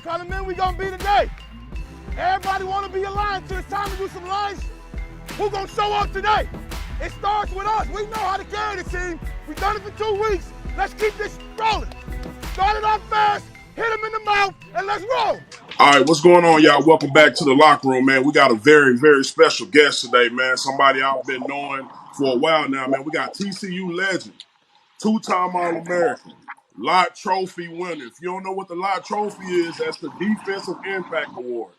What kind of men we gonna be today? Everybody wanna be a lion till it's time to do some lions. Who gonna show up today? It starts with us. We know how to carry the team. We've done it for 2 weeks. Let's keep this rolling. Start it off fast, hit him in the mouth, and let's roll. All right, what's going on, y'all? Welcome back to the locker room, man. We got a very, very special guest today, man. Somebody I've been knowing for a while now, man. We got TCU legend, two-time All-American, Lot Trophy winner. If you don't know what the Lot Trophy is, that's the Defensive Impact Award.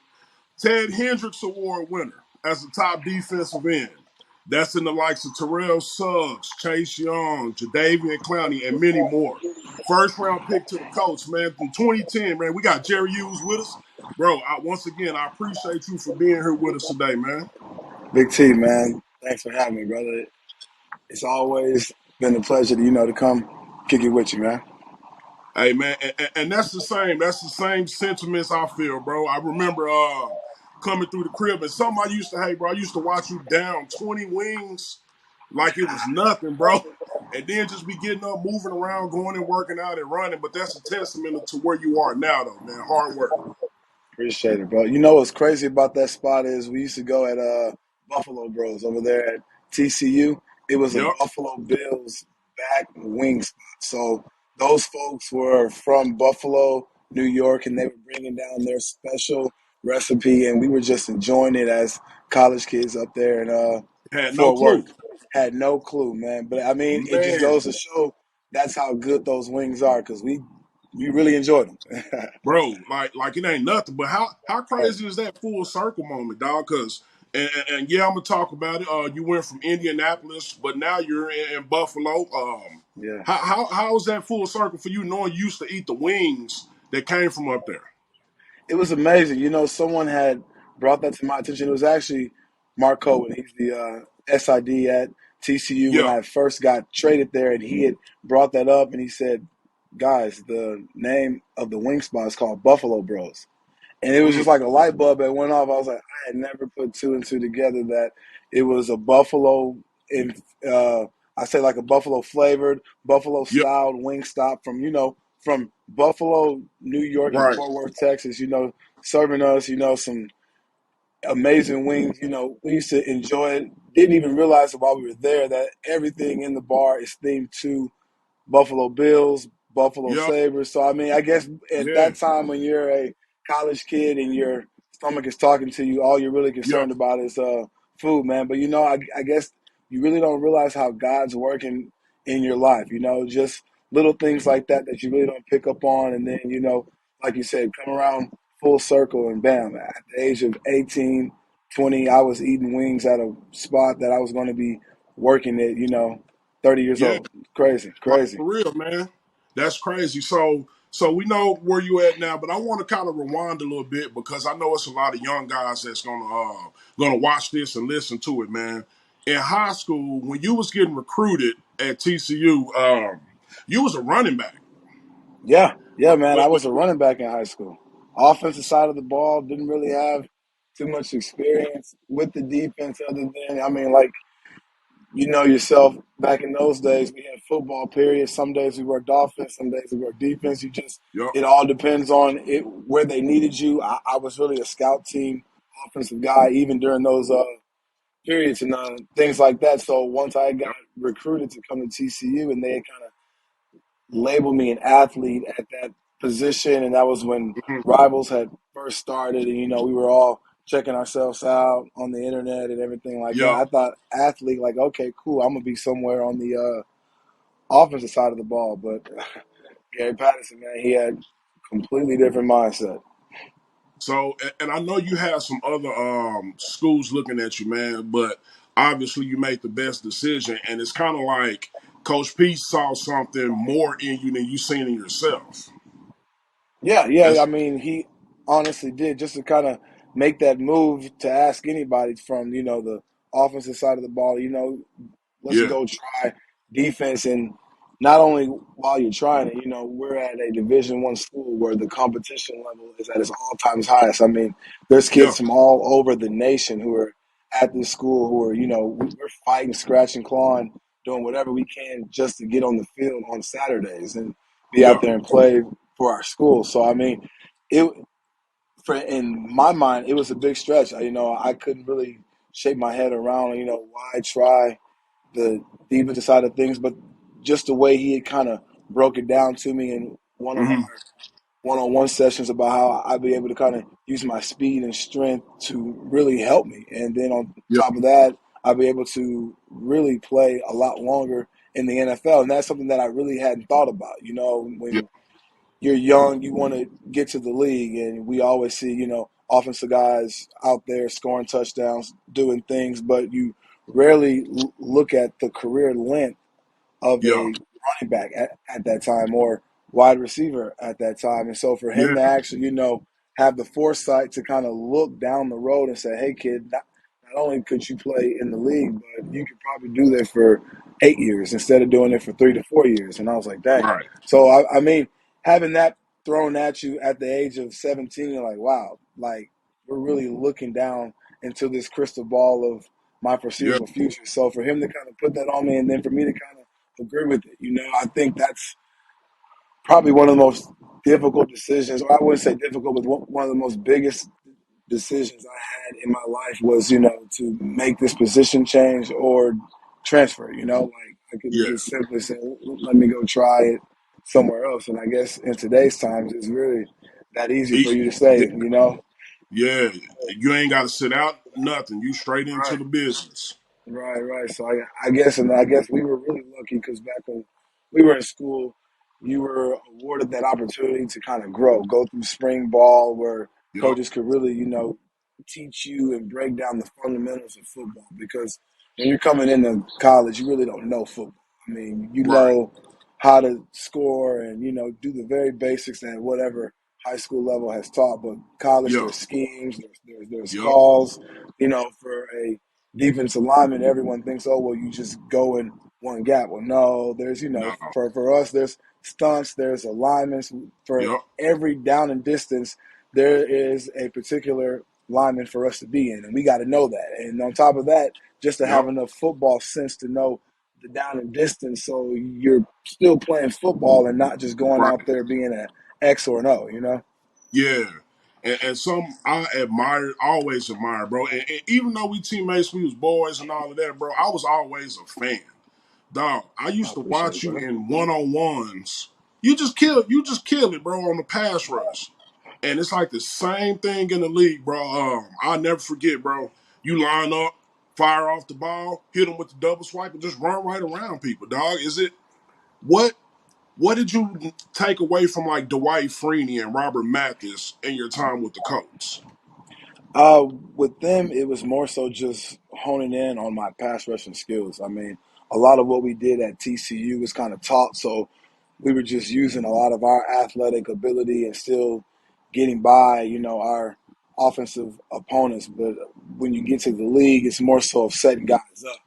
Ted Hendricks Award winner as the top defensive end. That's in the likes of Terrell Suggs, Chase Young, Jadeveon Clowney, and many more. First round pick to the coach, man, from 2010, man. We got Jerry Hughes with us. Bro, once again, I appreciate you for being here with us today, man. Big T, man. Thanks for having me, brother. It's always been a pleasure to come kick it with you, man. Hey, man, and that's the same. That's the same sentiments I feel, bro. I remember coming through the crib, and something I used to hate, bro. I used to watch you down 20 wings like it was nothing, bro. And then just be getting up, moving around, going and working out and running. But that's a testament to where you are now, though, man. Hard work. Appreciate it, bro. You know what's crazy about that spot is we used to go at Buffalo Bros over there at TCU. It was a Yep. Buffalo Bills back wing spot. So those folks were from Buffalo, New York, and they were bringing down their special recipe, and we were just enjoying it as college kids up there in Had no Fort clue. Worth. Had no clue, man. But I mean, it just Man. goes to show that's how good those wings are because we really enjoyed them. Bro, like it ain't nothing. But how crazy is that full circle moment, dog? Because and yeah, I'm gonna talk about it. You went from Indianapolis, but now you're in Buffalo. Yeah. How is that full circle for you, knowing you used to eat the wings that came from up there? It was amazing. Someone had brought that to my attention. It was actually Mark Cohen. He's the SID at TCU when Yeah. I first got traded there, and he had brought that up, and he said, "Guys, the name of the wing spot is called Buffalo Bros." And it was just Mm, like a light bulb that went off. I was like, I had never put two and two together that it was a Buffalo in I say like a Buffalo flavored, Buffalo yep. styled wing stop from Buffalo, New York and Right. Fort Worth, Texas, serving us, some amazing wings. We used to enjoy it. Didn't even realize while we were there that everything in the bar is themed to Buffalo Bills, Buffalo Yep. Sabres. So, I mean, I guess at Yeah. that time when you're a college kid and your stomach is talking to you, all you're really Yep. concerned about is food, man. But, I guess you really don't realize how God's working in your life, just little things like that you really don't pick up on. And then, like you said, come around full circle and bam, at the age of 18, 20, I was eating wings at a spot that I was going to be working at, 30 years Yeah. old. Crazy, Like crazy. for real, man. That's crazy. So we know where you at now, but I want to kind of rewind a little bit because I know it's a lot of young guys that's gonna watch this and listen to it, man. In high school, when you was getting recruited at TCU, you was a running back. Yeah, man. I But was a running back in high school. Offensive side of the ball, didn't really have too much experience with the defense other than, I mean, like, yourself, back in those days, we had football periods. Some days we worked offense, some days we worked defense. yep, It all depends on where they needed you. I was really a scout team offensive guy, even during those periods and things like that. So once I got yep, recruited to come to TCU and they had kind of labeled me an athlete at that position, and that was when mhm, Rivals had first started, and we were all checking ourselves out on the internet and everything like that. yep. I thought athlete, like, okay, cool, I'm gonna be somewhere on the offensive side of the ball, but Gary Patterson, man, he had completely different mindset. So, and I know you have some other schools looking at you, man, but obviously you made the best decision, and it's kind of like Coach P saw something more in you than you seen in yourself. Yeah. I That's mean, he honestly did just to kind of make that move to ask anybody from the offensive side of the ball. Let's yeah, go try defense. And not only while you're trying it, we're at a Division I school where the competition level is at its all times highest. I mean, there's yeah, kids from all over the nation who are at this school who are, we're fighting, scratching, clawing, doing whatever we can just to get on the field on Saturdays and be yeah, out there and play for our school. So I mean, it for in my mind, it was a big stretch. I couldn't really shake my head around, why try the defensive side of things, but just the way he had kind of broke it down to me in one of our Hmm. one-on-one sessions about how I'd be able to kind of use my speed and strength to really help me. And then on Yep. top of that, I'd be able to really play a lot longer in the NFL. And that's something that I really hadn't thought about. Yep. When you're young, you want to get to the league, and we always see, offensive guys out there scoring touchdowns, doing things, but you rarely look at the career length of Yeah. a running back at that time or wide receiver at that time. And so for him Yeah. to actually, have the foresight to kind of look down the road and say, hey, kid, not only could you play in the league, but you could probably do that for 8 years instead of doing it for 3 to 4 years. And I was like, dang. Right. So, I mean, having that thrown at you at the age of 17, you're like, wow, like we're really looking down into this crystal ball of my Yeah. foreseeable future. So for him to kind of put that on me and then for me to kind of agree with it. I think that's probably one of the most difficult decisions, or I wouldn't say difficult, but one of the most biggest decisions I had in my life was, to make this position change or transfer. Like I could have Yeah. just simply said, let me go try it somewhere else. And I guess in today's times, it's really that easy for He- you to say, yeah. Yeah. You ain't got to sit out nothing. You straight into right. the business. Right, right. So I guess we were really lucky because back when we were in school, you were awarded that opportunity to kind of go through spring ball where Yep. coaches could really, teach you and break down the fundamentals of football. Because when you're coming into college, you really don't know football. I mean, you Right. know how to score and do the very basics at whatever high school level has taught. But college, Yeah. there's schemes, there's Yep. calls, for a defensive lineman, everyone thinks, oh, well, you just go in one gap. Well, no, there's, No. for us, there's stunts, there's alignments. For Yep. every down and distance, there is a particular lineman for us to be in, and we got to know that. And on top of that, just to have Yep. enough football sense to know the down and distance, so you're still playing football and not just going Right. out there being an X or an O. Yeah. And some I admire, always admire, bro. And even though we teammates, we was boys and all of that, bro, I was always a fan. Dog, I I used to appreciate it, watch you brother. in one-on-ones. You just kill it, bro, on the pass rush. And it's like the same thing in the league, bro. I'll never forget, bro. You line up, fire off the ball, hit them with the double swipe, and just run right around people, dog. Is it what? What did you take away from like Dwight Freeney and Robert Mathis in your time with the Colts? With them, it was more so just honing in on my pass rushing skills. I mean, a lot of what we did at TCU was kind of taught, so we were just using a lot of our athletic ability and still getting by, our offensive opponents. But when you get to the league, it's more so of setting guys up,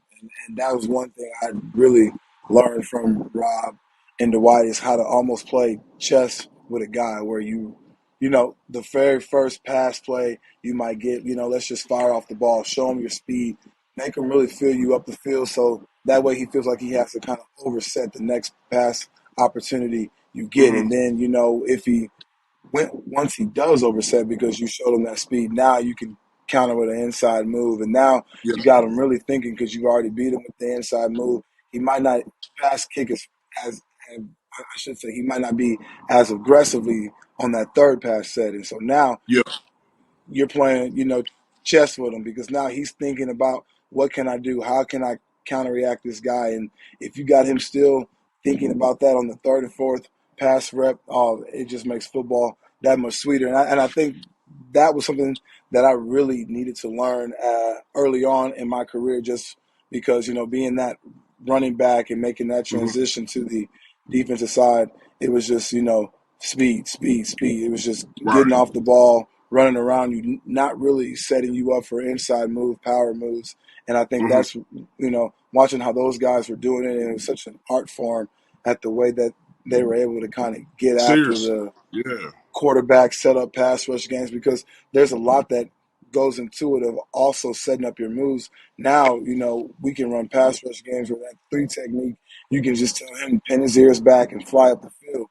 and that was one thing I really learned from Rob and Dwight is how to almost play chess with a guy, where the very first pass play you might get, let's just fire off the ball, show him your speed, make him really fill you up the field so that way he feels like he has to kind of overset the next pass opportunity you get. Mm-hmm. And then, if he once he does overset because you showed him that speed, now you can counter with an inside move. And now Yeah. you got him really thinking because you already beat him with the inside move. He might not pass kick as I should say, he might not be as aggressively on that third pass setting. So now Yeah. you're playing, chess with him because now he's thinking about what can I do? How can I counteract this guy? And if you got him still thinking about that on the third and fourth pass rep, oh, it just makes football that much sweeter. And I think that was something that I really needed to learn early on in my career, just because, being that running back and making that Mm-hmm. transition to the defensive side, it was just, speed, speed, speed. It was just getting Right. off the ball, running around you, not really setting you up for inside move, power moves. And I think Mm-hmm. that's, watching how those guys were doing it, and it was such an art form at the way that they were able to kind of get after Seriously. the Yeah. quarterback set up pass rush games, because there's a lot that goes into it of also setting up your moves. Now, we can run pass rush games with that three technique. You can just tell him pin his ears back and fly up the field.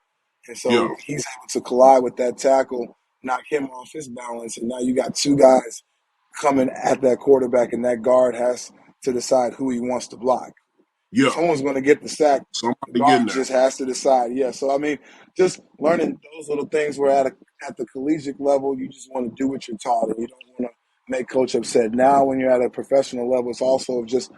And Yeah. so he's able to collide with that tackle knock him off his balance, and now you got two guys coming at that quarterback, and that guard has to decide who he wants to block. Yeah. Someone's going to get the sack. The Somebody guard getting there. just has to decide. Yeah. So I mean, just learning those little things. Where at the collegiate level, you just want to do what you're taught, and you don't want to make coach upset. Now, when you're at a professional level, it's also just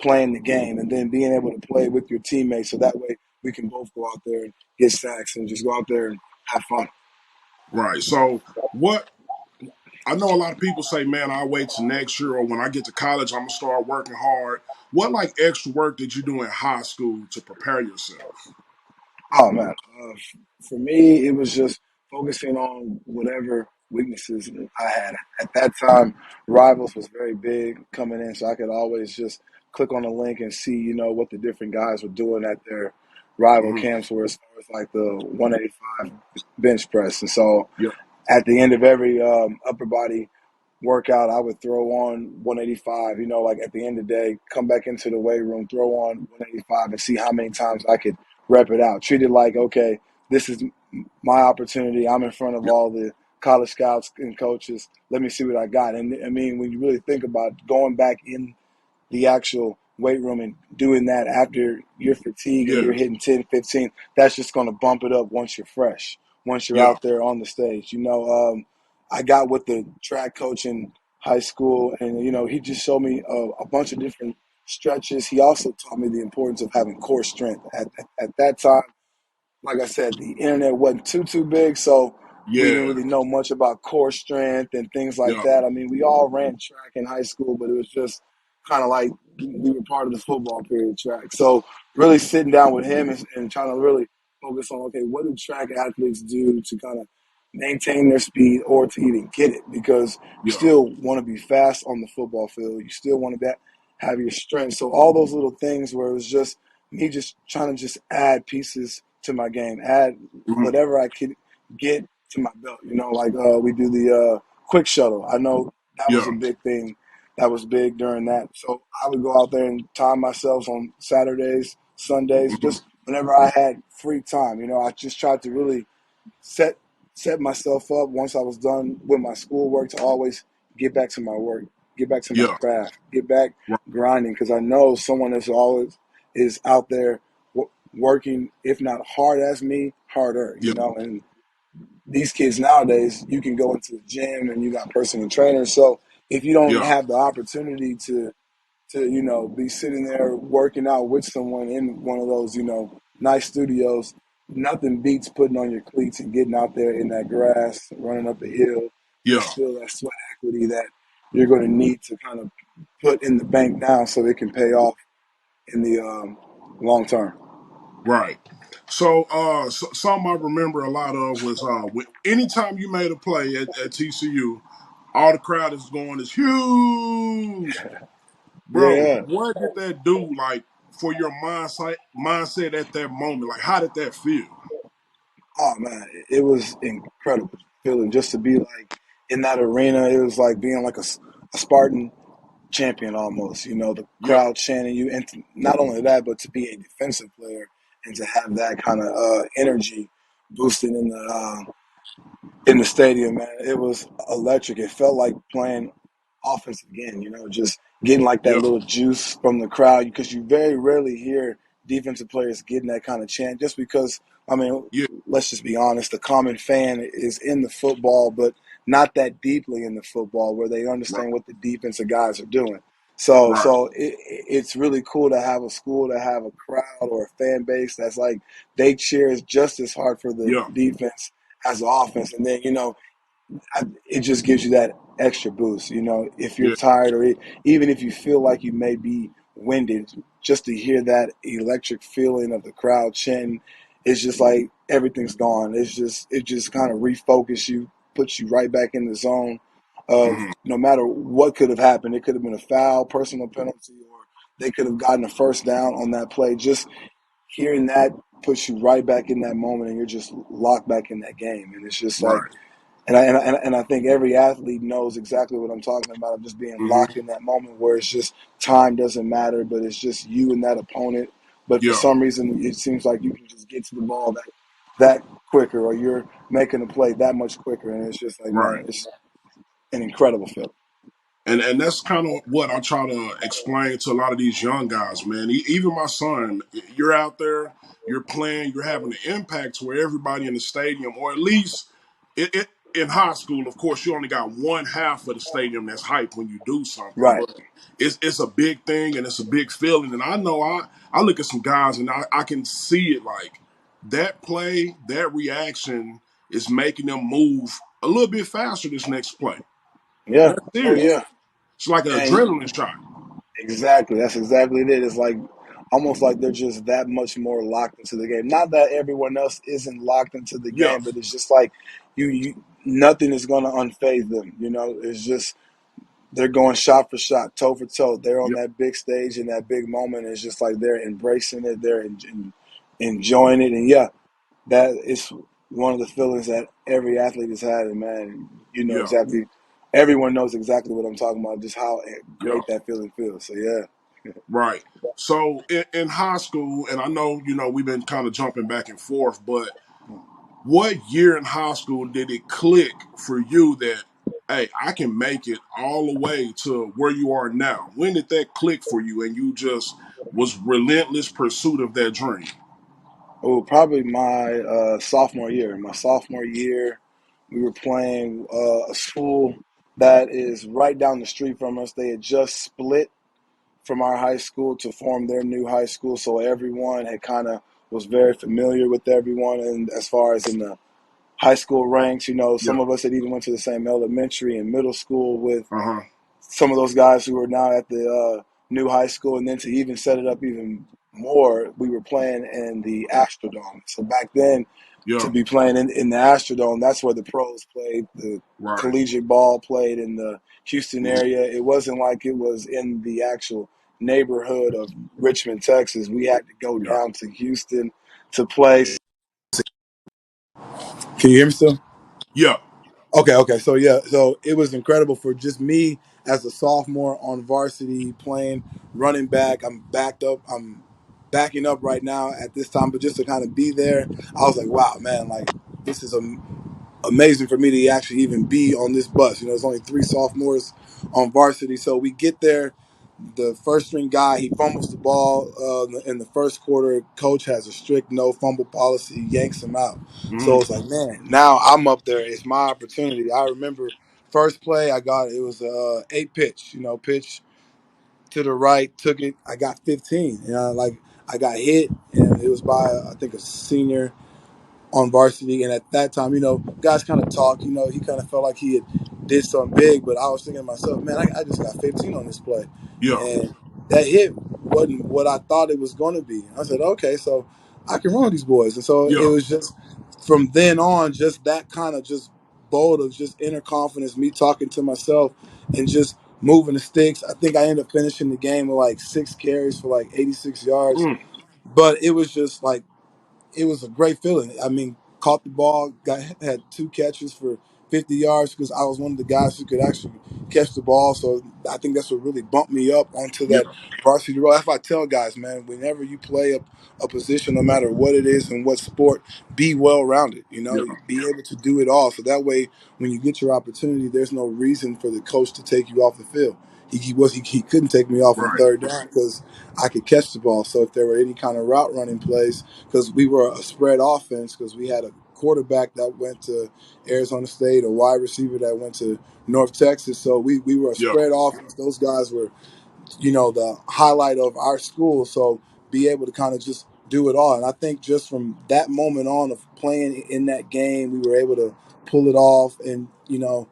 playing the game and then being able to play with your teammates. So that way, we can both go out there and get sacks and just go out there and have fun. Right. So what I know a lot of people say, man, I'll wait till next year or when I get to college, I'm gonna start working hard. What like extra work did you do in high school to prepare yourself? Oh man, for me, it was just focusing on whatever weaknesses I had. At that time, Rivals was very big coming in, so I could always just click on the link and see, what the different guys were doing at their rival Hmm. camps, where as far as like the 185 bench press. And so Yeah. at the end of every upper body workout, I would throw on 185. Like at the end of the day, come back into the weight room, throw on 185, and see how many times I could rep it out. Treat it like, okay, this is my opportunity. I'm in front of Yeah. all the college scouts and coaches. Let me see what I got. And I mean, when you really think about going back in the actual weight room and doing that after you're fatigued and Yeah. you're hitting 10, 15, that's just going to bump it up once you're fresh, once you're Yeah. out there on the stage. I got with the track coach in high school, and, he just showed me a bunch of different stretches. He also taught me the importance of having core strength. At that time, like I said, the internet wasn't too big, so we didn't Yeah. really know much about core strength and things like Yeah. that. I mean, we all ran track in high school, but it was just kind of like we were part of the football period track. So really sitting down with him and trying to really focus on, okay, what do track athletes do to kind of maintain their speed or to even get it? Because you Yeah. still want to be fast on the football field. You still want to have your strength. So all those little things where it was just me just trying to just add pieces to my game, add Hmm. whatever I could get to my belt. Like we do the quick shuttle. I know that was Yeah. a big thing. That was big during that. So I would go out there and time myself on Saturdays, Sundays, Hmm. just whenever I had free time. I just tried to really set set myself up once I was done with my schoolwork to always get back to my work, get back to my Yeah. craft, get back Right. grinding because I know someone that's always is out there working, if not hard as me, harder. Yeah. And these kids nowadays, you can go into the gym and you got personal trainers. So if you don't Yeah. have the opportunity to be sitting there working out with someone in one of those nice studios, nothing beats putting on your cleats and getting out there in that grass, running up a hill. Yeah. It's still that sweat equity that you're going to need to kind of put in the bank now so it can pay off in the long term. Right. So, something I remember a lot of was anytime you made a play at TCU, all the crowd is going is huge. Bro, Yeah. what did that do like for your mindset at that moment? Like, how did that feel? Oh man, it was incredible feeling just to be like in that arena. It was like being like a Spartan champion almost. The Yeah. crowd chanting you, and not only that, but to be a defensive player and to have that kind of energy boosting in the stadium, man. It was electric. It felt like playing offense again, just getting like that Yeah. little juice from the crowd because you very rarely hear defensive players getting that kind of chant just because, I mean, Yeah. let's just be honest, the common fan is in the football, but not that deeply in the football where they Right. understand what the defensive guys are doing. So, Right. so it's really cool to have a school to have a crowd or a fan base that's like they cheer just as hard for the Yeah. defense as the offense, and then it just gives you that extra boost. If you're Yeah. tired or even if you feel like you may be winded, just to hear that electric feeling of the crowd chanting, it's just like everything's gone. It just kind of refocus you, puts you right back in the zone of Hmm. no matter what could have happened. It could have been a foul, personal penalty, or they could have gotten a first down on that play. Just hearing that puts you right back in that moment, and you're just locked back in that game. And it's just like, Right. and I think every athlete knows exactly what I'm talking about, of just being Hmm. locked in that moment where it's just time doesn't matter, but it's just you and that opponent. But for Yeah. some reason, it seems like you can just get to the ball that that quicker, or you're making a play that much quicker. And it's just like, Right. man, it's an incredible feeling. And that's kind of what I try to explain to a lot of these young guys, man. Even my son, you're out there, you're playing, you're having an impact to where everybody in the stadium, or at least in high school, of course, you only got one half of the stadium that's hyped when you do something, Right. but it's a big thing and it's a big feeling. And I know I look at some guys and I can see it like that play, that reaction is making them move a little bit faster this next play. Yeah. That's Oh, serious. yeah. It's like an And adrenaline shot. exactly. That's exactly it. It's like almost like they're just that much more locked into the game. Not that everyone else isn't locked into the Yeah, game, but it's just like you nothing is going to unfazed them. You know, it's just they're going shot for shot, toe for toe. They're on yeah, that big stage in that big moment. It's just like they're embracing it. They're enjoying it. And yeah, that is one of the feelings that every athlete has had. And man, you know yeah, exactly. Everyone knows exactly what I'm talking about. Just how yeah. great that feeling feels. So yeah. Right. So in high school, and I know, we've been kind of jumping back and forth, but what year in high school did it click for you that, hey, I can make it all the way to where you are now? When did that click for you and you just was relentless pursuit of that dream? Oh, probably my sophomore year. My sophomore year, we were playing a school that is right down the street from us. They had just split from our high school to form their new high school, so everyone had kind of was very familiar with everyone. And as far as in the high school ranks, you know, Yeah. some of us had even went to the same elementary and middle school with Uh-huh. some of those guys who are now at the new high school. And then to even set it up even more, we were playing in the Astrodome. So back then, to Yeah. be playing in the Astrodome, that's where the pros played, the Right. collegiate ball played in the Houston Mhm. area. It wasn't like it was in the actual neighborhood of Richmond, Texas. We had to go Yeah. down to Houston to play. Can you hear me still? Yeah. Okay. So yeah, so it was incredible for just me as a sophomore on varsity playing running back. I'm backed up. I'm backing up right now at this time, but just to kind of be there, I was like, wow, man, like this is amazing for me to actually even be on this bus. You know, there's only three sophomores on varsity, so we get there. The first string guy, he fumbles the ball in the first quarter. Coach has a strict no fumble policy, yanks him out. So Mhm. it's like, man, now I'm up there. It's my opportunity. I remember first play I got, it was eight pitch. You know, pitch to the right, took it. I got 15. You know, like I got hit, and it was by I think a senior on varsity. And at that time, you know, guys kind of talk. You know, he kind of felt like he had did something big, but I was thinking to myself, man, I just got 15 on this play, Yeah. and that hit wasn't what I thought it was going to be. I said, okay, so I can run with these boys, and so it Yeah. was just from then on, just that kind of just bold of just inner confidence, me talking to myself, and just moving the sticks. I think I ended up finishing the game with like 6 carries for like 86 yards, Mm. but it was just like it was a great feeling. I mean, caught the ball, had two catches for 50 yards because I was one of the guys who could actually catch the ball. So I think that's what really bumped me up onto Yeah. that varsity role. That's why I tell guys, man, whenever you play a position, no matter what it is and what sport, be well rounded. You know, Yeah. be able to do it all. So that way, when you get your opportunity, there's no reason for the coach to take you off the field. He couldn't take me off on Right. third down because I could catch the ball. So if there were any kind of route running plays, because we were a spread offense, because we had a quarterback that went to Arizona State, a wide receiver that went to North Texas. So we were a Yeah. spread offense. Those guys were, you know, the highlight of our school. So be able to kind of just do it all. And I think just from that moment on of playing in that game, we were able to pull it off. And, you know,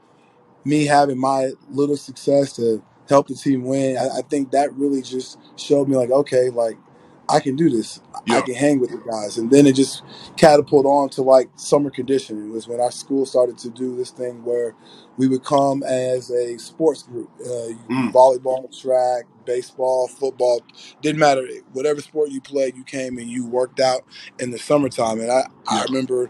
me having my little success to help the team win, I think that really just showed me like, okay, like I can do this. I Yeah. can hang with the guys. And then it just catapulted on to like summer conditioning. It was when our school started to do this thing where we would come as a sports group, Mm. volleyball, track, baseball, football, didn't matter. Whatever sport you played, you came and you worked out in the summertime. And I Yeah. remember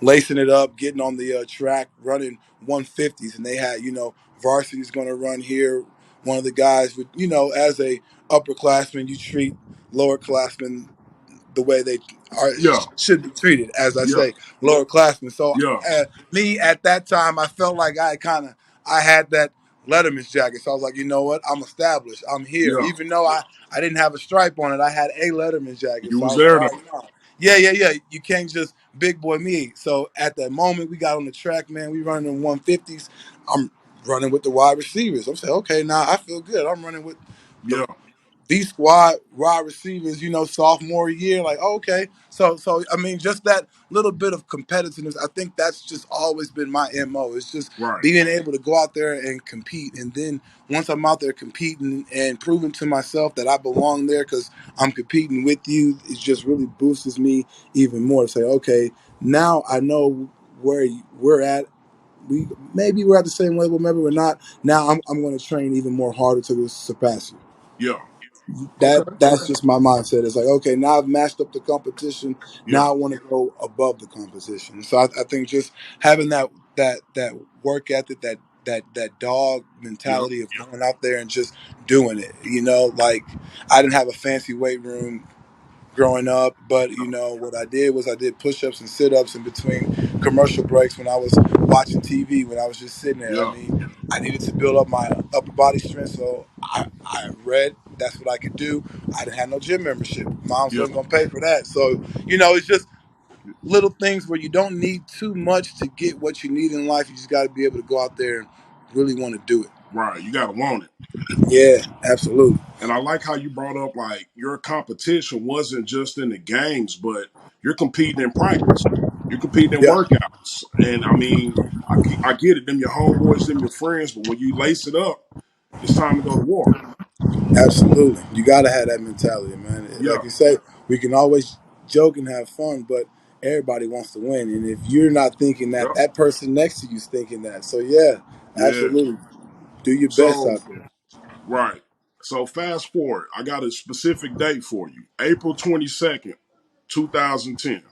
lacing it up, getting on the track, running 150s, and they had, you know, varsity's going to run here. One of the guys would, you know, as a upperclassman, you treat lower classmen the way they are Yeah, should be treated, as I yeah, say, lower classmen. So yeah, me at that time, I felt like I had that Letterman's jacket. So I was like, you know what? I'm established. I'm here. yeah. Even though I didn't have a stripe on it, I had a Letterman's jacket. You So I was was like, there all though. right, no. Yeah. You can't just big boy me. So at that moment, we got on the track, man. We running in 150s. I'm running with the wide receivers. I'm saying, okay, now I feel good. I'm running with the Yeah, B squad wide receivers, sophomore year. Like, okay. So I mean, just that little bit of competitiveness, I think that's just always been my MO. It's just right. being able to go out there and compete. And then once I'm out there competing and proving to myself that I belong there because I'm competing with you, it just really boosts me even more to say, okay, now I know where we're at. Maybe we're at the same level, maybe we're not. Now I'm going to train even more harder to surpass you. Yeah. That Okay. that's just my mindset. It's like, okay, now I've matched up the competition. Yeah. Now I want to go above the competition. So I think just having that work ethic, that dog Yeah. mentality of going out there and just doing it. Like I didn't have a fancy weight room growing up, but what I did was I did push-ups and sit-ups in between commercial breaks when I was watching TV, when I was just sitting there. I Yeah. mean, I needed to build up my upper body strength, so I read. That's what I could do. I didn't have no gym membership. Moms Yeah. wasn't gonna pay for that, so it's just little things where you don't need too much to get what you need in life. You just got to be able to go out there and really want to do it. Right. You gotta want it. Yeah, absolutely. And I like how you brought up like your competition wasn't just in the games, but you're competing in practice. You're competing in Yeah. workouts. And I mean, I get it. Them your homeboys, them your friends, but when you lace it up, it's time to go to war. Absolutely. You got to have that mentality, man. Like Yeah. you say, we can always joke and have fun, but everybody wants to win. And if you're not thinking that, Yeah. that person next to you is thinking that. So, yeah, Yeah. absolutely. Do your best So out there. right. So fast forward, I got a specific date for you. April 22nd, 2010.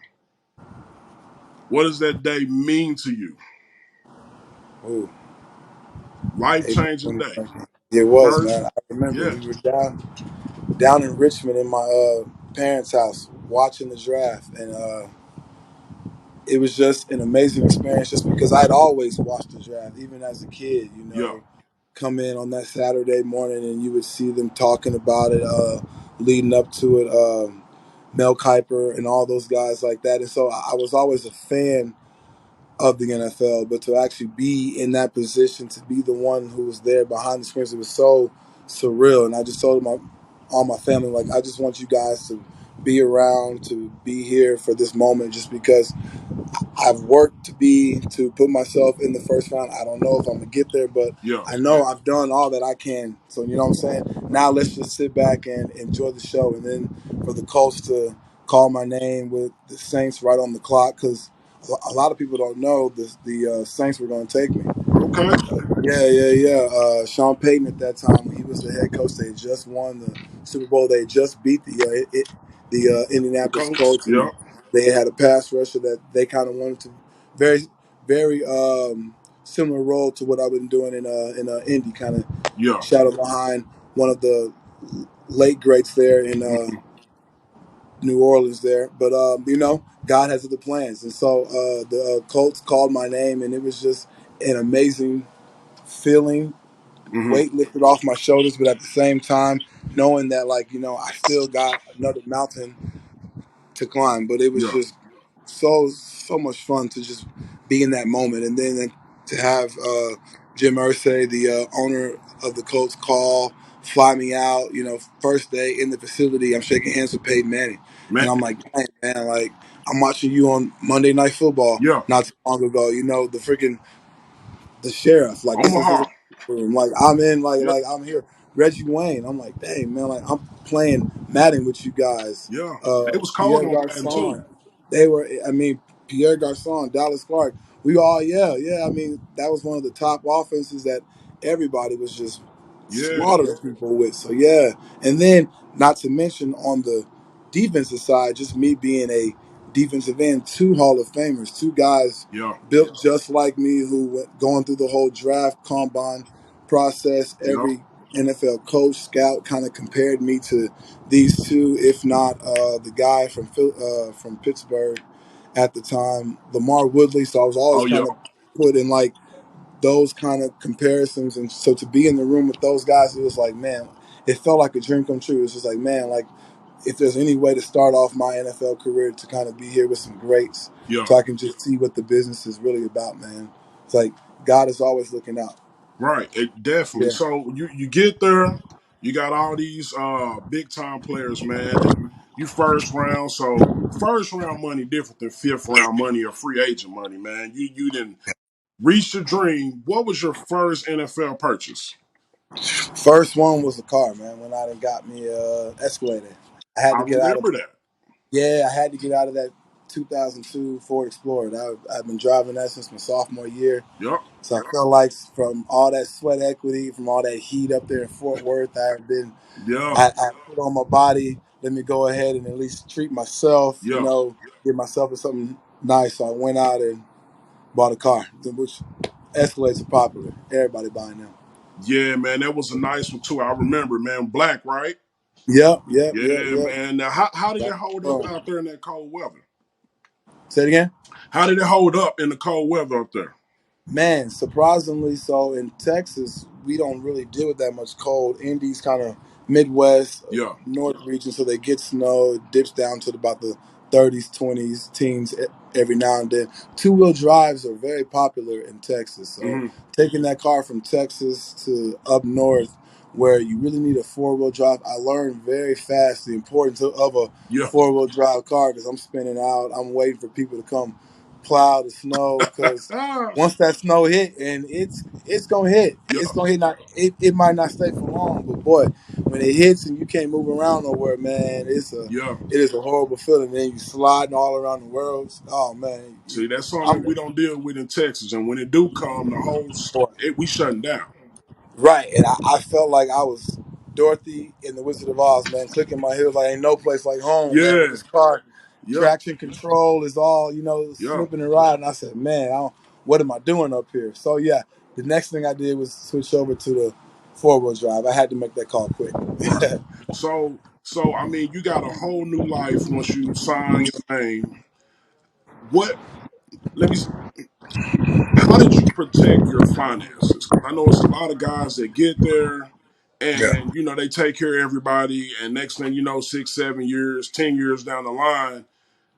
What does that day mean to you? Ooh, Life April changing day. 22nd. It was, First, man. I remember yeah, we were down in Richmond in my parents' house watching the draft. And it was just an amazing experience just because I'd always watched the draft, even as a kid, yeah, come in on that Saturday morning and you would see them talking about it, leading up to it, Mel Kiper and all those guys like that. And so I was always a fan of the NFL, but to actually be in that position, to be the one who was there behind the screens, it was so surreal. And I just told all my family, like, I just want you guys to be around, to be here for this moment, just because I've worked to put myself in the first round. I don't know if I'm gonna get there, but yeah. I know I've done all that I can. So you know what I'm saying? Now let's just sit back and enjoy the show. And then for the Colts to call my name with the Saints right on the clock, because a lot of people don't know the Saints were going to take me. Okay. Yeah. Sean Payton at that time, when he was the head coach, they had just won the Super Bowl. They had just beat the The Indianapolis coach, Colts, yeah, and they had a pass rusher that they kind of wanted to very, very similar role to what I've been doing in Indy, kind of yeah. shadow behind one of the late greats there in Mhm. New Orleans there. But God has other plans, and so the Colts called my name, and it was just an amazing feeling, Mhm. weight lifted off my shoulders, but at the same time, knowing that, like, I still got another mountain to climb. But it was Yeah. just so much fun to just be in that moment, and then to have Jim Irsay, the owner of the Colts, fly me out. First day in the facility, I'm shaking hands with Peyton Manning, Man, and I'm like, dang, man, like, I'm watching you on Monday Night Football yeah. not too long ago. The freaking the sheriff. Like, this is the Omaha. room. Like, I'm in. Yeah. Like I'm here. Reggie Wayne. I'm like, dang, man. Like, I'm playing Madden with you guys. Yeah. They was cold Pierre on Madden too. Garcon. They were. I mean, Pierre Garcon, Dallas Clark. We all, yeah. I mean, that was one of the top offenses that everybody was just Yeah. slaughtering people with. So yeah, and then not to mention on the defensive side, just me being a defensive end, two Hall of Famers, two guys Yeah. built just like me who went going through the whole draft combine process, Yeah. NFL coach, scout, kind of compared me to these two, if not the guy from Pittsburgh at the time, Lamar Woodley. So I was always Oh kind yeah, of put in like those kind of comparisons, and so to be in the room with those guys, it was like, man, it felt like a dream come true. It was just like, man, like if there's any way to start off my NFL career to kind of be here with some greats, yeah. so I can just see what the business is really about, man. It's like God is always looking out. Right, definitely. Yeah. So you get there, you got all these big time players, man, and you first round. So first round money different than fifth round money or free agent money, man. You didn't reach your dream. What was your first NFL purchase? First one was the car, man. When I done got me Escalade, I had I to get out of. remember that. Yeah, I had to get out of that 2002 Ford Explorer. I've been driving that since my sophomore year. Yep, So I felt like from all that sweat equity, from all that heat up there in Fort Worth, yeah, I put on my body. Let me go ahead and at least treat myself, yeah, get myself in something nice. So I went out and bought a car, which Escalades are popular. Everybody buying them. yeah, man. That was a nice one too. I remember, man. Black, right? Yep, yep, yep, Yeah, yep. man. Now, how did it Black hold up Chrome. out there in that cold weather? Say it again. How did it hold up in the cold weather up there? Man, surprisingly so in Texas, we don't really deal with that much cold. Indy's kind of Midwest, Yeah, North region, so they get snow. It dips down to about the 30s, 20s, teens every now and then. Two-wheel drives are very popular in Texas. So hmm, taking that car from Texas to up north, where you really need a four-wheel drive, I learned very fast the importance of a yeah, four-wheel drive car because I'm spinning out. I'm waiting for people to come plow the snow because once that snow hit, and it's gonna hit, yeah, it's gonna hit. Not it might not stay for long, but boy, when it hits and you can't move around nowhere, man, yeah. it is a horrible feeling. Then you sliding all around the world. Oh man, See, that's something I'm that we don't deal with in Texas, and when it do come, boy. we shutting down. Right, and I felt like I was Dorothy in the Wizard of Oz, man, clicking my heels like ain't no place like home, man. With Yeah, this car, yeah, traction control is all yeah. slipping and riding. I said, man, what am I doing up here? So yeah, the next thing I did was switch over to the four wheel drive. I had to make that call quick. Right. So I mean, you got a whole new life once you sign your name. What? Let me. How did you protect your finances? 'Cause I know it's a lot of guys that get there, Yeah. and they take care of everybody, and next thing you know, 6, 7 years, 10 years down the line,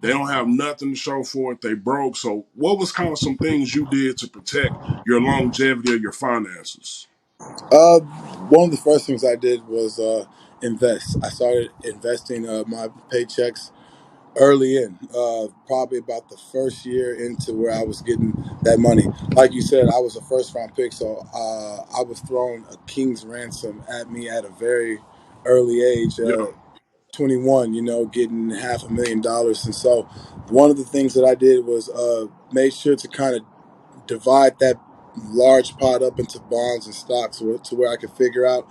they don't have nothing to show for it. They broke. So, what was kind of some things you did to protect your longevity of your finances? One of the first things I did was invest. I started investing my paychecks early in, probably about the first year into where I was getting that money. Like you said, I was a first round pick, so I was throwing a king's ransom at me at a very early age, Yeah, 21. Getting $500,000, and so one of the things that I did was made sure to kind of divide that large pot up into bonds and stocks to where I could figure out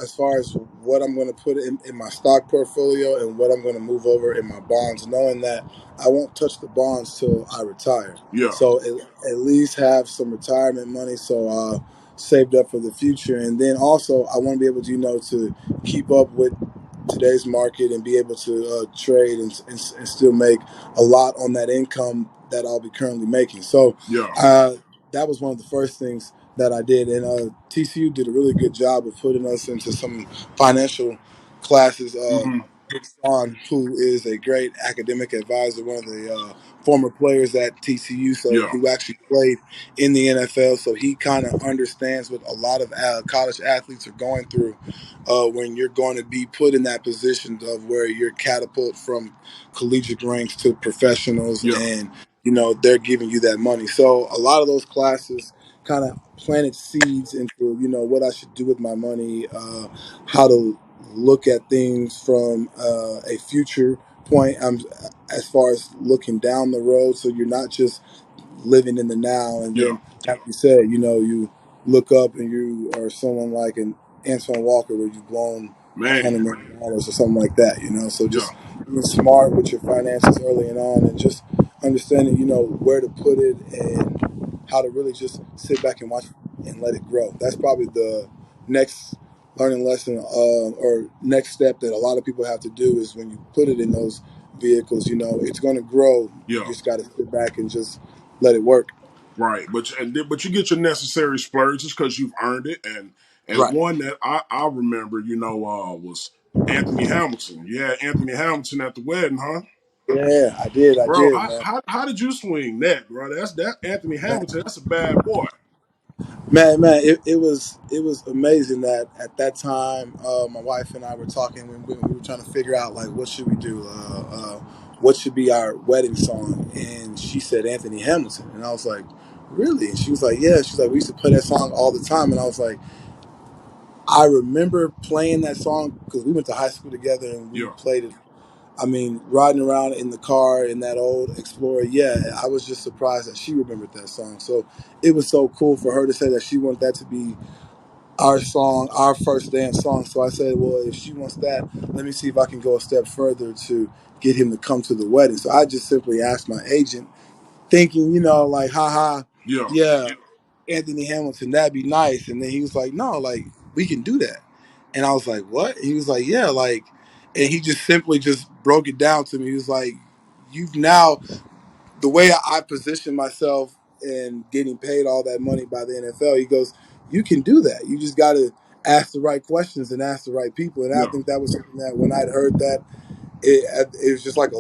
as far as what I'm going to put in my stock portfolio and what I'm going to move over in my bonds, knowing that I won't touch the bonds till I retire. yeah, So at least have some retirement money, so saved up for the future. And then also I want to be able to, to keep up with today's market and be able to trade and still make a lot on that income that I'll be currently making. So yeah, that was one of the first things that I did. And TCU did a really good job of putting us into some financial classes. hmm, Sean, who is a great academic advisor, one of the former players at TCU, so yeah, who actually played in the NFL, so he kind of understands what a lot of college athletes are going through when you're going to be put in that position of where you're catapult from collegiate ranks to professionals, yeah, and they're giving you that money. So a lot of those classes kind of planted seeds into what I should do with my money, how to look at things from a future point. As far as looking down the road, so you're not just living in the now. And yeah. then, like you said, you look up and you are someone like an Antoine Walker, where you've blown Man, $100 million or something like that. So yeah, just being smart with your finances early and on, and just understanding, where to put it and how to really just sit back and watch and let it grow. That's probably the next learning lesson or next step that a lot of people have to do is when you put it in those vehicles, it's going to grow. You Yeah. just got to sit back and just let it work. Right, but you get your necessary splurges because you've earned it, and Right. one that I remember, was Anthony Hamilton. Yeah, Anthony Hamilton at the wedding, huh? Yeah, I did. I Bro, did, how man. how, how did you swing that, bro? That Anthony Hamilton. That's a bad boy. Man, it was amazing that at that time, my wife and I were talking when we were trying to figure out like what should we do, what should be our wedding song, and she said Anthony Hamilton, and I was like, really? And she was like, yeah. She's like, we used to play that song all the time, and I was like, I remember playing that song because we went to high school together and we Yeah, played it. I mean, riding around in the car in that old Explorer, yeah, I was just surprised that she remembered that song. So it was so cool for her to say that she wanted that to be our song, our first dance song. So I said, well, if she wants that, let me see if I can go a step further to get him to come to the wedding. So I just simply asked my agent, thinking, like, haha, yeah, yeah, Anthony Hamilton, that'd be nice. And then he was like, no, like, we can do that. And I was like, what? And he was like, yeah, like, and he just simply just broke it down to me. He was like, you've now, the way I position myself and getting paid all that money by the NFL, he goes, you can do that. You just got to ask the right questions and ask the right people. And I yeah, think that was something that when I'd heard that, it was just like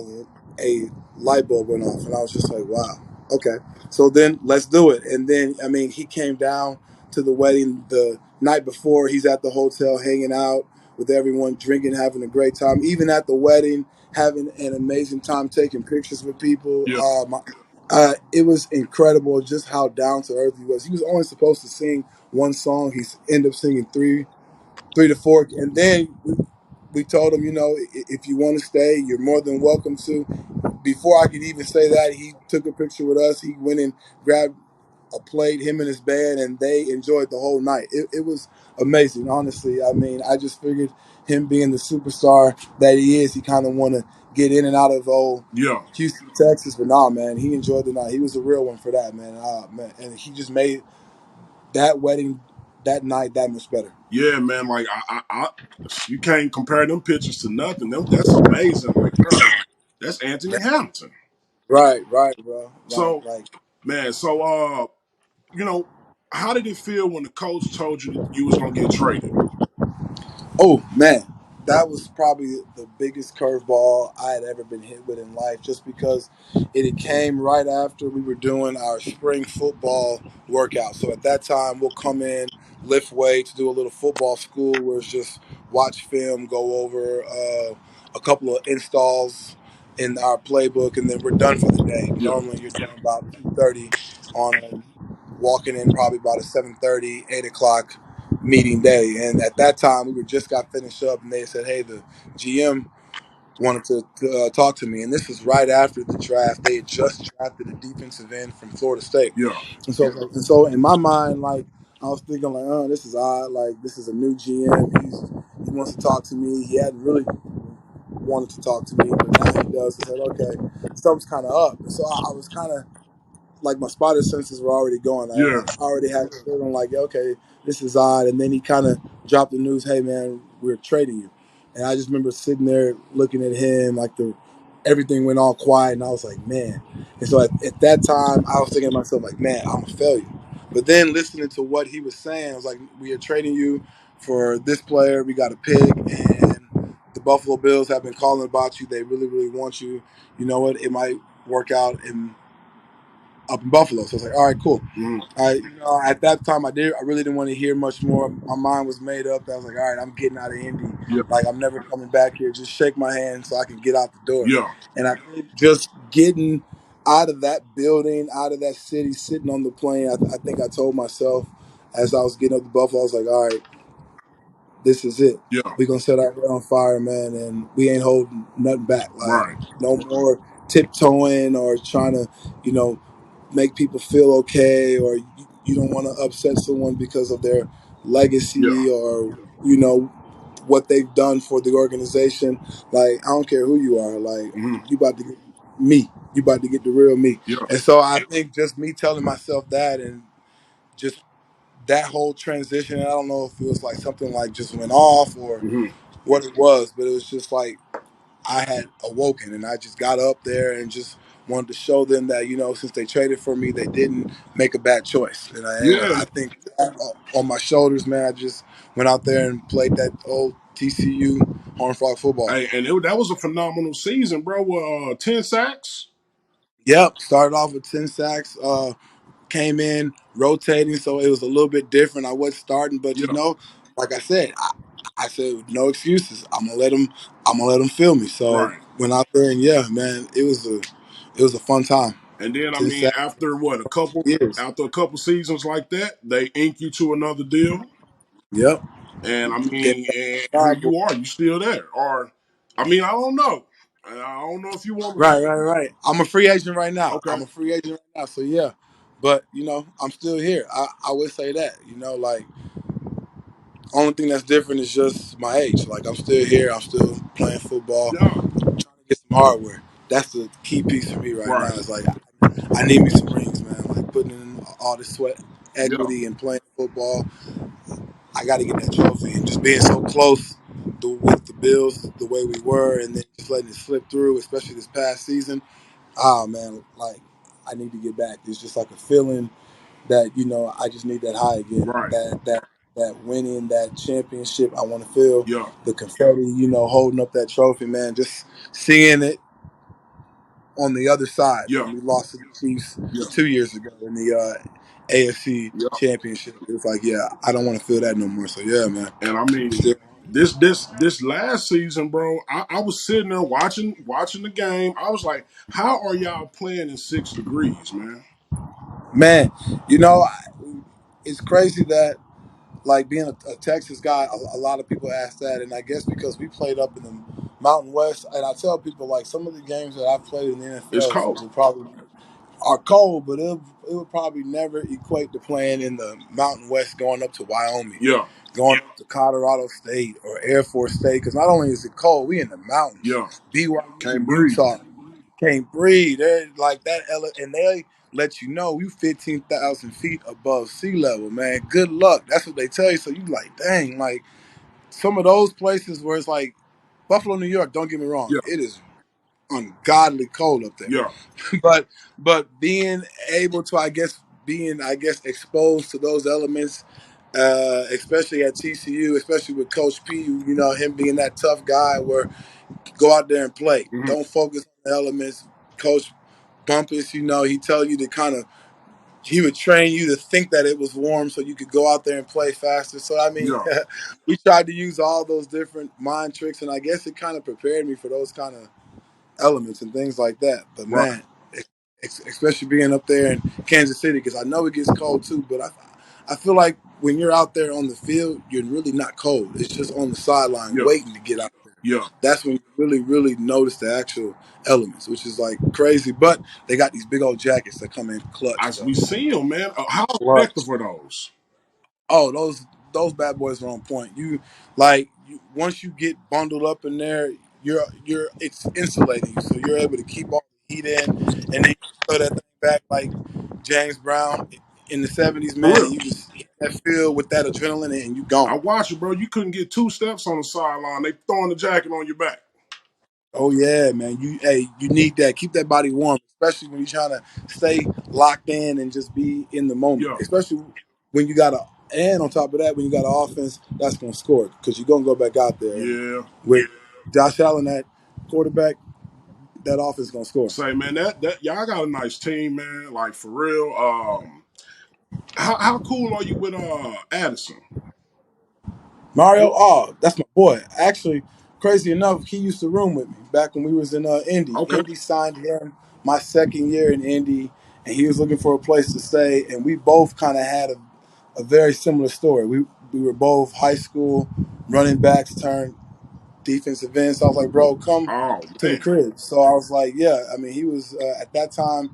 a light bulb went off, and I was just like, wow, okay. So then let's do it. And then I mean, he came down to the wedding the night before. He's at the hotel hanging out with everyone, drinking, having a great time. Even at the wedding, having an amazing time, taking pictures with people. yeah, It was incredible just how down to earth he was. He was only supposed to sing one song. He ended up singing three to four, and then we told him, if you want to stay, you're more than welcome to. Before I could even say that, he took a picture with us. He went and grabbed a plate, him and his band, and they enjoyed the whole night. It was amazing, honestly. I mean, I just figured him being the superstar that he is, he kind of want to get in and out of old yeah, Houston, Texas. But nah, man, he enjoyed the night. He was a real one for that, man. Man, and he just made that wedding that night that much better. yeah, man. Like you can't compare them pictures to nothing. That's amazing. Like, bro, that's Anthony Hamilton. Right, bro. Right, So, like. man, you know, how did it feel when the coach told you that you was gonna get traded? Oh man, that was probably the biggest curveball I had ever been hit with in life. Just because it came right after we were doing our spring football workout. So at that time, we'll come in, lift weights, do a little football school where it's just watch film, go over a couple of installs in our playbook, and then we're done for the day. Yeah, Normally, you're done about 2:30 on walking in probably about a 7:30, 8 o'clock meeting day. And at that time, we were just got finished up, and they said, "Hey, the GM wanted to talk to me." And this was right after the draft. They had just drafted a defensive end from Florida State, yeah, and so in my mind, like I was thinking, like, "Oh, this is odd. Like this is a new GM. He wants to talk to me. He hadn't really wanted to talk to me, but now he does." I said, "Okay, something's kind of up." And so I was kind of like my spotter senses were already going. yeah, I already had a feeling like, okay, this is odd. And then he kind of dropped the news, hey man, we're trading you. And I just remember sitting there looking at him, like everything went all quiet, and I was like, man. And so at that time, I was thinking to myself, like, man, I'm a failure. But then listening to what he was saying, I was like, we are trading you for this player. We got a pick, and the Buffalo Bills have been calling about you. They really, really want you. You know what? It might work out in up in Buffalo. So I was like, all right, cool. mm, At that time, I really didn't want to hear much more. My mind was made up. I was like, all right, I'm getting out of Indy. yeah, Like, I'm never coming back here. Just shake my hand so I can get out the door. yeah, And I think just getting out of that building, out of that city, sitting on the plane, I think I told myself as I was getting up to Buffalo, I was like, all right, this is it. yeah. We're gonna set our hair on fire, man, and we ain't holding nothing back. Like Right. no more tiptoeing or trying to, you know, make people feel okay, or you don't want to upset someone because of their Yeah. legacy or what they've done for the organization. Like I don't care who you are. Like Hmm. you about to get me. You about to get the real me. Yeah. And so I think just me telling myself that and just that whole transition, I don't know if it was like something like just went off or Hmm. what it was, but it was just like I had awoken and I just got up there and just wanted to show them that, since they traded for me, they didn't make a bad choice. And Yeah. I think on my shoulders, man, I just went out there and played that old TCU Horned Frog football. Hey, and that was a phenomenal season, bro. 10 sacks. Yep, started off with 10 sacks, came in rotating, so it was a little bit different. I wasn't starting, but Yeah. like I said, I said no excuses. I'm gonna let them. I'm gonna let them feel me. So Right. went out there and yeah, man, it was a fun time. And then I 10 mean, sacks, years. after a couple seasons like that, they ink you to another deal. Yep. And I Get mean, and here that. you are, you still there. Or I mean, I don't know. I don't know if you want Right, right, right. I'm a free agent right to. now. Okay. So yeah, but I'm still here. I would say that. Like only thing that's different is just my age. Like I'm still here. I'm still playing football. Yeah. Trying to get some hardware. That's the key piece for me right now. Right. Is like I need me some rings, man. Like putting in all the sweat, Yeah. equity, and playing football. I got to get that trophy. And just being so close with the Bills, the way we were, and then just letting it slip through, especially this past season. Oh man, like I need to get back. It's just like a feeling that I just need that high again. Right. That winning that championship. I want to feel Yeah. the confetti. Holding up that trophy, man. Just seeing it on the other side Yeah. when we lost to the Chiefs Yeah. 2 years ago in the AFC Yeah. championship. It's like, yeah, I don't want to feel that no more. So yeah, man. And I mean, Still, this last season, bro, I was sitting there watching the game. I was like, how are y'all playing in 6 degrees, man? man, it's crazy that like being a Texas guy, a lot of people ask that, and I guess because we played up in the Mountain West, and I tell people like some of the games that I've played in the It's NFL cold. will probably are cold, but it would probably never equate to playing in the Mountain West, going up to Wyoming, Yeah. going up to Colorado State or Air Force State. Because not only is it cold, we in the mountains, Yeah. BYU, Can't breathe. Utah, can't breathe. They're like that, and they let you know you 15,000 feet above sea level, man. Good luck. That's what they tell you. So you like, dang, like some of those places where it's like Buffalo, New York. Don't get me wrong, Yeah. it is ungodly cold up there. Yeah. but being able to, I guess exposed to those elements, especially at TCU, especially with Coach P, him being that tough guy where go out there and play, Hmm. don't focus on the elements. Coach Bumpus, he tell you to he would train you to think that it was warm so you could go out there and play faster. So I mean, Yeah. we tried to use all those different mind tricks, and I guess it kind of prepared me for those kind of elements and things like that. But Right. man, especially being up there in Kansas City, because I know it gets cold too. But I feel like when you're out there on the field, you're really not cold. It's just on the sideline Yeah. waiting to get out there. Yeah. That's when you really, really notice the actual elements, which is like crazy. But they got these big old jackets that come in clutch As though. we see them, man. How Clutch. effective are those? Oh, those bad boys are on point. Once you get bundled up in there, it's insulating you, so you're able to keep all the heat in, and then you throw that thing back like James Brown in the '70s, For man, real. and you just hit that field with that adrenaline, and you I gone. watch it, bro. You couldn't get 2 steps on the sideline. They throwing the jacket on your back. Oh yeah, man. You need that. Keep that body warm, especially when you're trying to stay locked in and just be in the moment. Yeah. Especially when you got and on top of that, when you got an offense that's gonna score because you're gonna go back out there and Yeah. with Josh Allen at quarterback, that offense gonna score. Say, man, that y'all got a nice team, man. Like for real. How cool are you with Addison? Mario, oh, that's my boy. Actually, crazy enough, he used to room with me back when we was in Indy. Okay. Indy signed him my second year in Indy, and he was looking for a place to stay. And we both kind of had a very similar story. We were both high school running backs turned defensive ends. So I was like, bro, come Oh to the man. crib. So I was like, yeah. I mean, he was at that time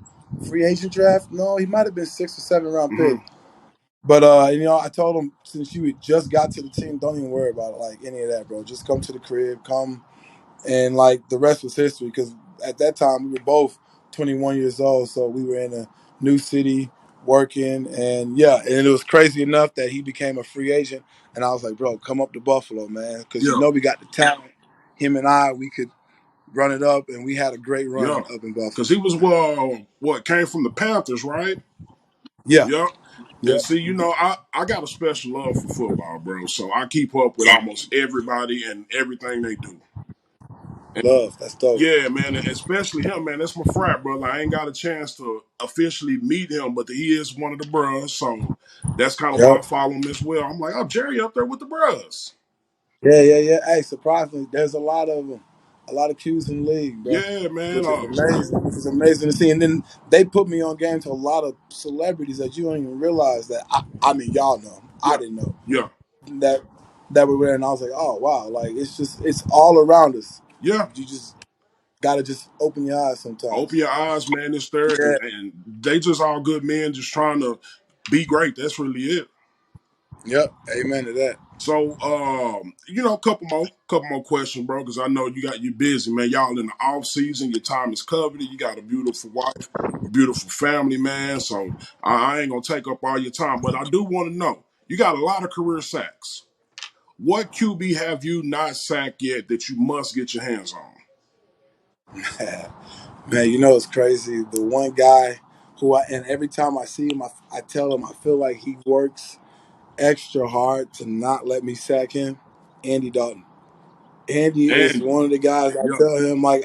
free agent draft. No, he might have been 6 or 7 round Hmm. pick. But I told him since you had just got to the team, don't even worry about it, like any of that, bro. Just come to the crib, come, and like the rest was history. Because at that time we were both 21 years old, so we were in a new city working, and yeah, and it was crazy enough that he became a free agent, and I was like, bro, come up to Buffalo, man, because Yeah, we got the talent. Him and we could run it up, and we had a great yeah. run up in Buffalo. Because he was what came from the Panthers, right? Yeah, Yep. yeah, And see, I got a special love for football, bro. So I keep up with almost everybody and everything they do. And love. That's dope. yeah, man, and especially him, man. That's my frat brother. I ain't got a chance to officially meet him, but he is one of the bros. So that's kind of why I Yep. follow him as well. I'm like, oh, Jerry up there with the bros. Yeah, yeah, yeah. Hey, surprisingly, there's a lot of them, a lot of Qs in the league, bro, Yeah, man. which is amazing. Which is amazing to see. And then they put me on game to a lot of celebrities that you don't even realize that. I mean, y'all know. I Yeah, didn't know yeah, that were there, and I was like, oh wow, like it's all around us. yeah. You just gotta just open your eyes Open sometimes. your eyes, man. It's there, Yeah, and they just all good men, just trying to be great. That's really it. yep. Amen to that. So, couple more questions, bro, because I know you busy, man. Y'all in the off season, your time is coveted. You got a beautiful wife, a beautiful family, man. So I ain't gonna take up all your time, but I do want to know you got a lot of career sacks. What QB have you not sacked yet that you must get your hands on? Man, it's crazy. The one guy and every time I see him, I tell him I feel like he works extra hard to not let me sack him. Andy Dalton. Andy is Andy, one of the guys. I yep, tell him like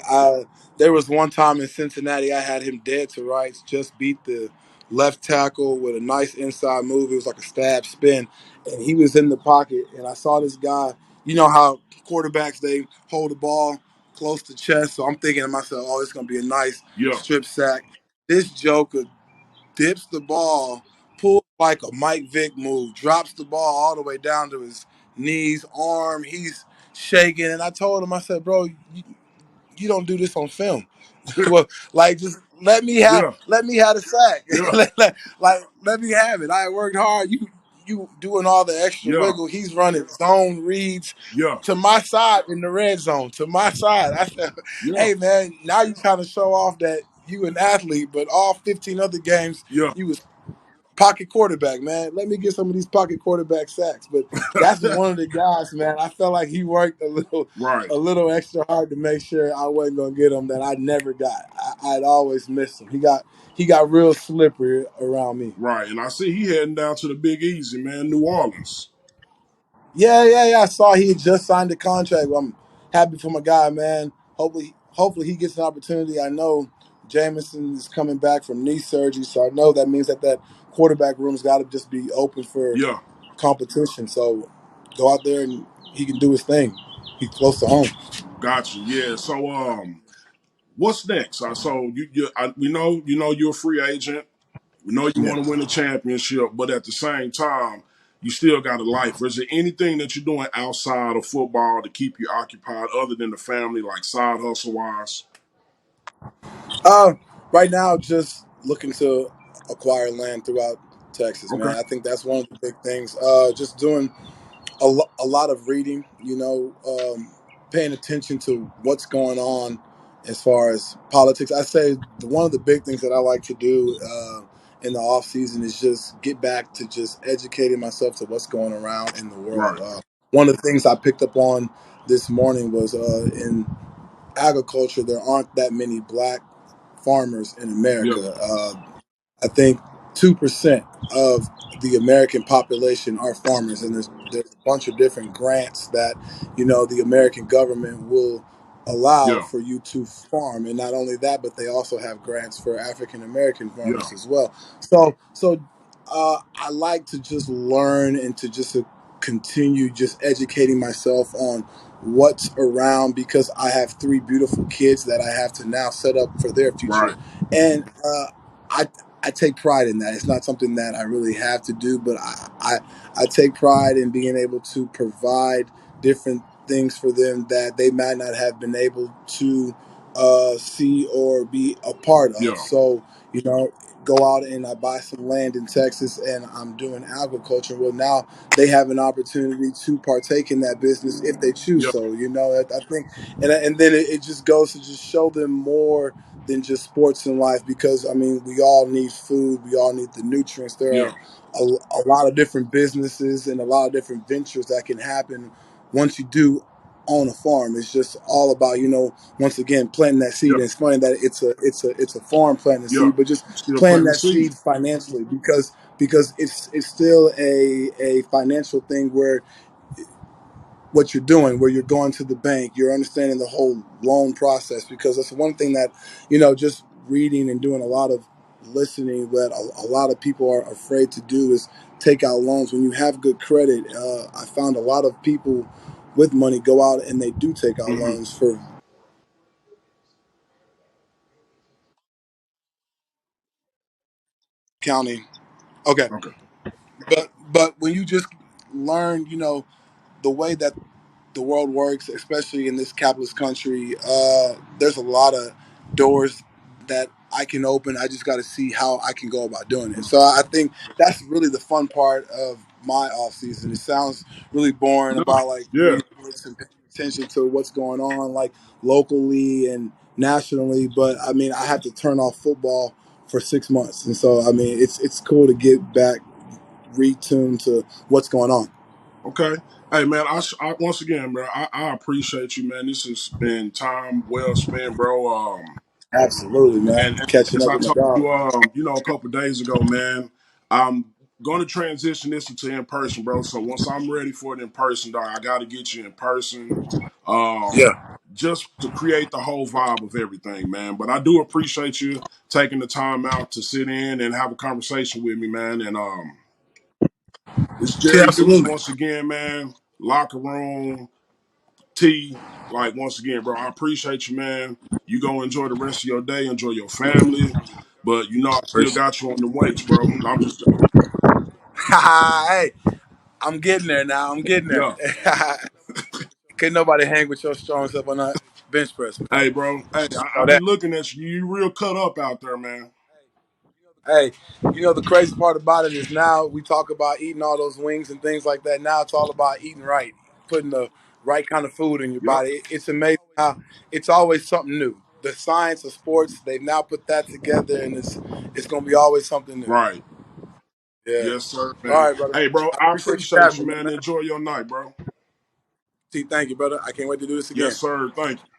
there was one time in Cincinnati I had him dead to rights, just beat the left tackle with a nice inside move. It was like a stab spin, and he was in the pocket. And I saw this guy. You know how quarterbacks they hold the ball close to chest. So I'm thinking to myself, oh, it's gonna be a nice yeah, strip sack. This joker dips the ball, pulls like a Mike Vick move, drops the ball all the way down to his knees, arm. He's shaking, and I told him, I said, bro, you don't do this on film. Well, like just yeah, let me have the sack. yeah, Let me have it. I worked hard. You doing all the extra yeah, wiggle. He's running zone reads yeah, to my side in the red zone. To my side. I said, yeah, hey man, now you kind of show off that you an athlete, but all 15 other games yeah. you was pocket quarterback, man. Let me get some of these pocket quarterback sacks. But that's one of the guys, man. I felt like he worked Right, a little extra hard to make sure I wasn't gonna get him that I never got. I'd always missed him. He got real slippery around me. right. And I see he heading down to the Big Easy, man, New Orleans. Yeah, yeah, yeah. I saw he had just signed a contract. I'm happy for my guy, man. Hopefully he gets an opportunity. I know Jameson is coming back from knee surgery, so I know that means that quarterback room's got to just be open for Yeah. competition. So go out there and he can do his thing. He's close to home. Gotcha. Yeah. So, what's next? So we know you're a free agent. We know you Yeah. want to win a championship, but at the same time, you still got a life. Is there anything that you're doing outside of football to keep you occupied, other than the family, like side hustle wise? Uh, right now, just looking to acquire land throughout Texas, Okay. man. I think that's one of the big things. Just doing a lot of reading, paying attention to what's going on as far as politics. I say one of the big things that I like to do in the off season is just get back to just educating myself to what's going around in the world. Right. One of the things I picked up on this morning was in agriculture, there aren't that many black farmers in Yeah. America. I think 2% of the American population are farmers, and there's a bunch of different grants that the American government will allow Yeah. for you to farm, and not only that, but they also have grants for African American Yeah. farmers as well. So I like to just learn and to just continue just educating myself on what's around because I have three beautiful kids that I have to now set up for their future, Right. and I I take pride in that. It's not something that I really have to do, but I take pride in being able to provide different things for them that they might not have been able to see or be a part of. Yeah. So, go out and I buy some land in Texas and I'm doing agriculture. Well, now they have an opportunity to partake in that business if they choose Yeah. so. I think, and then it just goes to just show them more than just sports in life because I mean we all need food, we all need the nutrients. There are Yeah. a lot of different businesses and a lot of different ventures that can happen once you do own a farm. It's just all about once again planting that seed. Yeah. And it's funny that it's a farm planting Yeah. seed, but just Still planting planting the that seed. seed financially because it's still a financial thing where what you're doing, where you're going to the bank, you're understanding the whole loan process. Because that's one thing that, just reading and doing a lot of listening, that a lot of people are afraid to do is take out loans. When you have good credit, I found a lot of people with money go out and they do take out Hmm. loans for counting. Okay, Okay. but when you just learn, the way that the world works, especially in this capitalist country, there's a lot of doors that I can open. I just got to see how I can go about doing it. So I think that's really the fun part of my off season. It sounds really boring No. about like Yeah. reading books and paying attention to what's going on, like locally and nationally. But I mean, I have to turn off football for 6 months, and so I mean, it's cool to get back retuned to what's going on. Okay. Hey man, I once again, bro, I appreciate you, man. This has been time well spent, bro. Absolutely, And man. Catching as up I with my told dog. you, a couple of days ago, man, I'm going to transition this into in person, bro. So once I'm ready for it in person, dog, I got to get you in person, Yeah. just to create the whole vibe of everything, man. But I do appreciate you taking the time out to sit in and have a conversation with me, man. And it's Yeah, Jerry Deuce absolutely. once again, man. Locker room. T, like once again, bro, I appreciate you, man. You go enjoy the rest of your day, enjoy your family. But I still got you on the weights, bro. I'm just Hey, I'm getting there now. I'm getting there. yeah. Couldn't nobody hang with your strong stuff on that bench press, man. Hey, bro. Hey, I Know be that. looking at you. You real cut up out there, man. Hey, the crazy part about it is now we talk about eating all those wings and things like that. Now it's all about eating right, putting the right kind of food in your Yep. body. It's amazing how it's always something new. The science of sports, they've now put that together, and it's going to be always something new. Right. Yeah. Yes, sir, All man. right, brother. Hey, bro, I I appreciate you appreciate having you, me, man. man. Enjoy your night, bro. Thank you, brother. I can't wait to do this Yes, again. sir. Thank you.